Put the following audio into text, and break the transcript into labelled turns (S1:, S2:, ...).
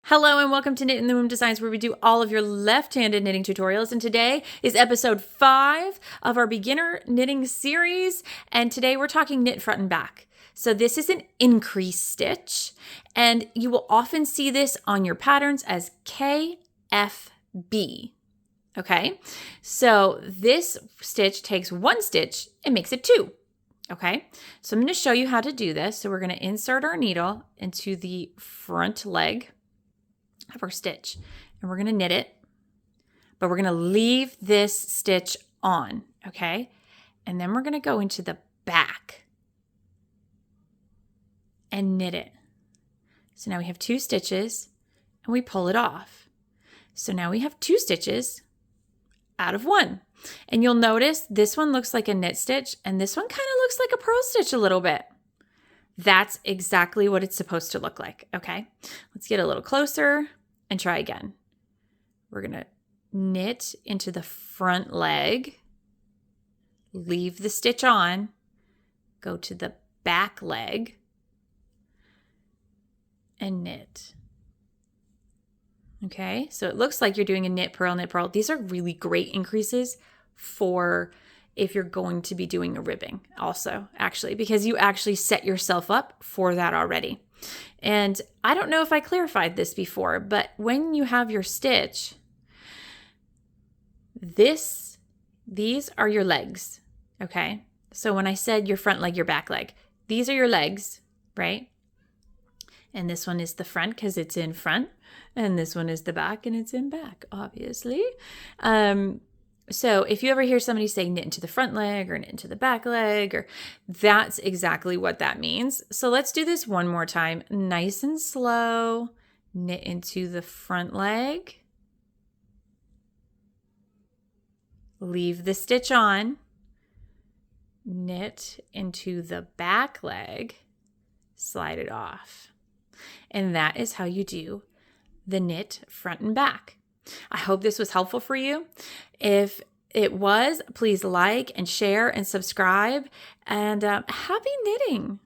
S1: Hello and welcome to Knit in the Womb Designs, where we do all of your left-handed knitting tutorials. And today is episode 5 of our beginner knitting series. And today we're talking knit front and back. So this is an increase stitch, and you will often see this on your patterns as KFB. Okay, so this stitch takes one stitch and makes it 2. Okay, so I'm going to show you how to do this. So we're going to insert our needle into the front leg of our stitch, and we're going to knit it, but we're going to leave this stitch on. Okay, and then we're going to go into the back and knit it. So now we have 2 stitches and we pull it off. So now we have 2 stitches out of 1. And you'll notice this one looks like a knit stitch and this one kind of looks like a purl stitch a little bit. That's exactly what it's supposed to look like. Okay, let's get a little closer and try again. We're going to knit into the front leg, leave the stitch on, go to the back leg, and knit. Okay, so it looks like you're doing a knit, purl, knit, purl. These are really great increases for if you're going to be doing a ribbing also, actually, because you actually set yourself up for that already. And I don't know if I clarified this before, but when you have your stitch, these are your legs, okay? So when I said your front leg, your back leg, these are your legs, right? And this one is the front because it's in front, and this one is the back and it's in back, obviously. So if you ever hear somebody say knit into the front leg or knit into the back leg, or that's exactly what that means. So let's do this one more time. Nice and slow. Knit into the front leg. Leave the stitch on. Knit into the back leg. Slide it off. And that is how you do the knit front and back. I hope this was helpful for you. If it was, please like and share and subscribe, and happy knitting.